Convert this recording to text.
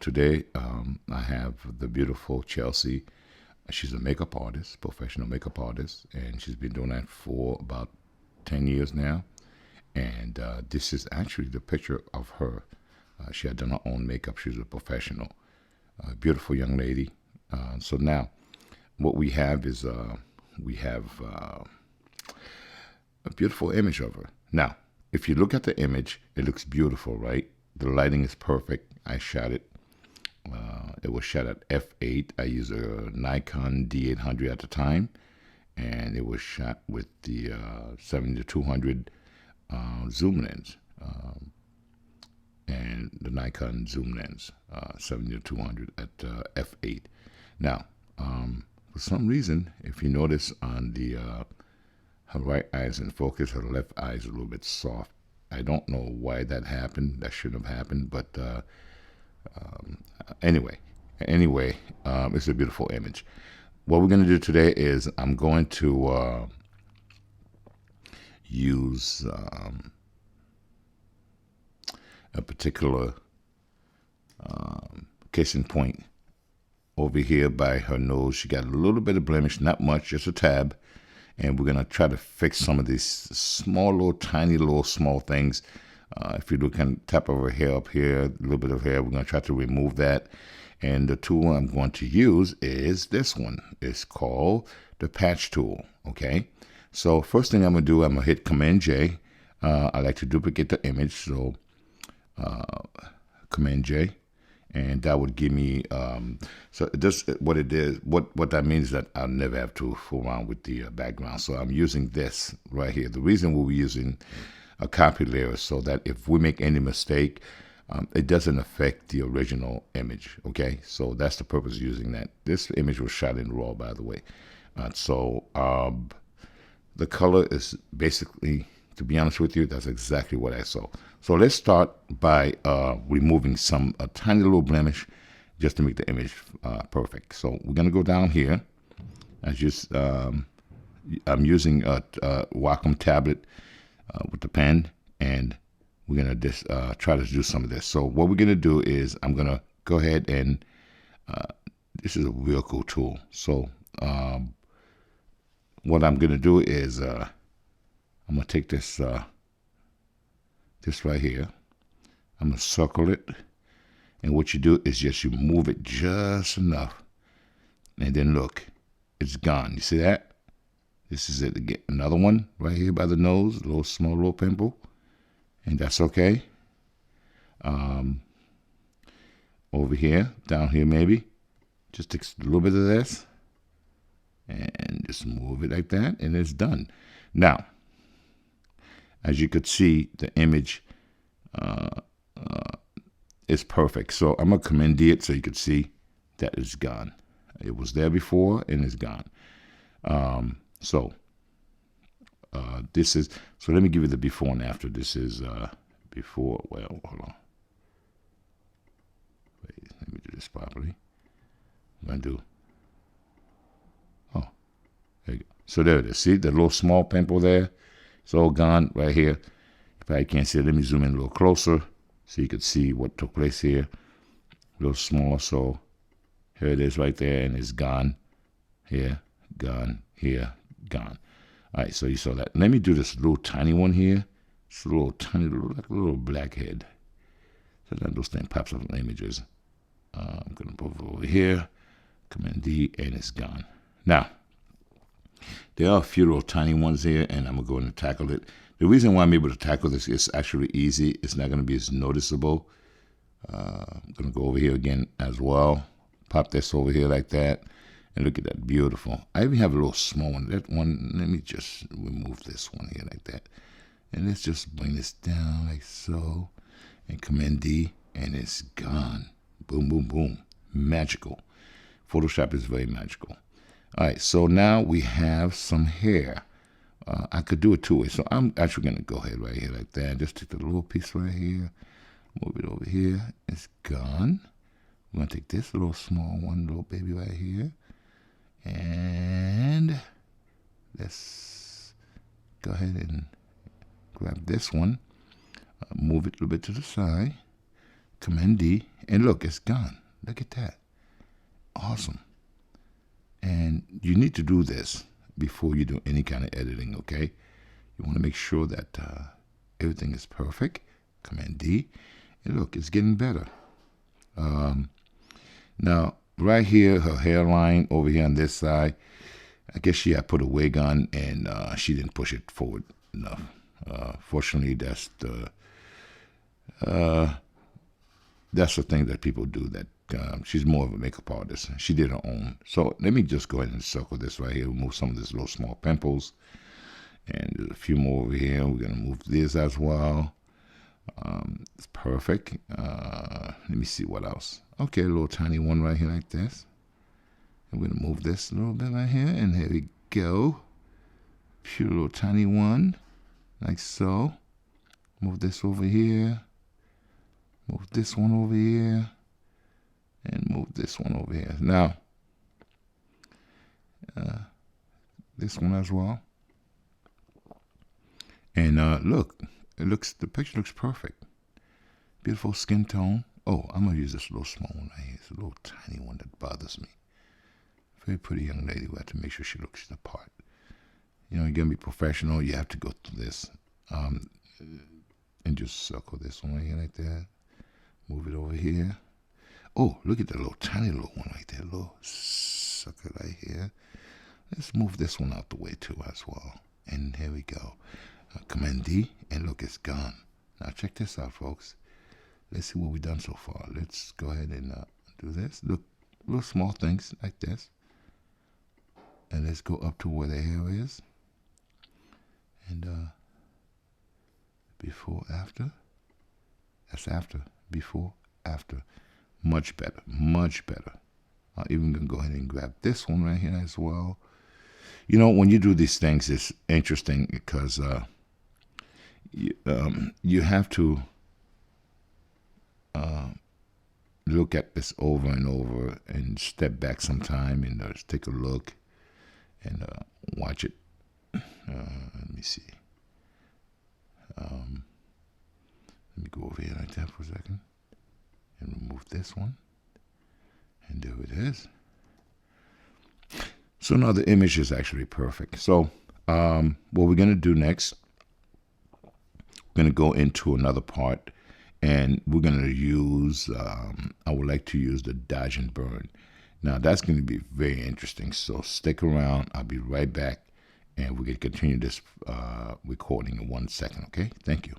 today I have the beautiful Chelsea. She's a makeup artist, professional makeup artist, and she's been doing that for about 10 years now. And this is actually the picture of her. She had done her own makeup. She's a professional, beautiful young lady. So now, what we have is we have a beautiful image of her. Now, if you look at the image, it looks beautiful, right? The lighting is perfect. I shot it. It was shot at f8. I used a Nikon D800 at the time, and it was shot with the 70-200 zoom lens, and the Nikon zoom lens, 70-200 at f8. Now, for some reason, if you notice on the her right eye is in focus, her left eye is a little bit soft. I don't know why that happened. That shouldn't have happened, but anyway, it's a beautiful image. What we're going to do today is I'm going to use a particular case in point over here by her nose. She got a little bit of blemish, not much, just a tab. And we're going to try to fix some of these small, little, tiny, little, small things. If you look on top of her hair up here, a little bit of hair, we're going to try to remove that. And the tool I'm going to use is this one. It's called the patch tool, okay? So first thing I'm going to do, I'm going to hit Command-J. I like to duplicate the image, so Command-J. And that would give me, so this, what it is, what that means is that I'll never have to fool around with the background. So I'm using this right here. The reason we're using a copy layer is so that if we make any mistake, it doesn't affect the original image, okay? So that's the purpose of using that. This image was shot in RAW, by the way. So the color is basically, to be honest with you, that's exactly what I saw. So let's start by removing a tiny little blemish just to make the image perfect. So we're going to go down here. I'm using a Wacom tablet with the pen, and we're going to try to do some of this. So what we're going to do is I'm going to go ahead and this is a real cool tool. So what I'm going to do is I'm going to take this right here. I'm going to circle it. And what you do is just you move it just enough. And then look, it's gone. You see that? This is it. Again, another one right here by the nose, a little small little pimple. And that's okay. Over here, down here maybe. Just take a little bit of this. And just move it like that. And it's done. Now, as you could see, the image is perfect. So I'm going to Command D it so you could see that it's gone. It was there before and it's gone. This is, so let me give you the before and after. This is before, well, hold on. Wait, let me do this properly. I'm going to do, oh, there you go. So there it is. See the little small pimple there? It's all gone right here. You probably can't see it. Let me zoom in a little closer so you can see what took place here. A little small, so here it is right there, and it's gone. Here, gone. Here, gone. All right, so you saw that. Let me do this little tiny one here. It's a little tiny, like a little blackhead. Sometimes those things pops up in images. I'm going to move over here, Command D, and it's gone. Now, there are a few little tiny ones here, and I'm going to go in and tackle it. The reason why I'm able to tackle this is actually easy. It's not going to be as noticeable. I'm going to go over here again as well. Pop this over here like that. And look at that. Beautiful. I even have a little small one. That one, let me just remove this one here like that. And let's just bring this down like so. And Command D, and it's gone. Boom, boom, boom. Magical. Photoshop is very magical. All right, so now we have some hair. I could do it two ways. So I'm actually going to go ahead right here like that. Just take the little piece right here. Move it over here. It's gone. We're going to take this little small one, little baby right here. And let's go ahead and grab this one. Move it a little bit to the side. Command D, and look, it's gone. Look at that. Awesome. And you need to do this before you do any kind of editing, okay? You want to make sure that everything is perfect. Command D, and look, it's getting better. Now, right here, her hairline over here on this side, I guess she had put a wig on and she didn't push it forward enough. Fortunately, that's the thing that people do. That she's more of a makeup artist. She did her own. So let me just go ahead and circle this right here. Remove some of these little small pimples, and there's a few more over here. We're gonna move this as well. It's perfect. Let me see what else. Okay, a little tiny one right here like this. I'm going to move this a little bit right here, and here we go. Pure little tiny one, like so. Move this over here. Move this one over here. And move this one over here. Now, this one as well. And look, the picture looks perfect. Beautiful skin tone. Oh, I'm going to use this little small one right here. It's a little tiny one that bothers me. Very pretty young lady. We have to make sure she looks the part. You know, you're going to be professional. You have to go through this. And just circle this one right here like that. Move it over here. Oh, look at the little tiny little one right there. Little sucker right here. Let's move this one out the way too as well. And here we go. Command D. And look, it's gone. Now check this out, folks. Let's see what we've done so far. Let's go ahead and do this. Look, little small things like this. And let's go up to where the hair is. And before, after. That's after. Before, after. Much better. Much better. I'm even going to go ahead and grab this one right here as well. You know, when you do these things, it's interesting because you have to look at this over and over and step back sometime and take a look and watch it. Let me see. Let me go over here like that for a second and remove this one. And there it is. So now the image is actually perfect. So what we're going to do next, we're going to go into another part. And we're going to use, I would like to use the dodge and burn. Now, that's going to be very interesting. So stick around. I'll be right back. And we're going to continue this recording in 1 second, okay? Thank you.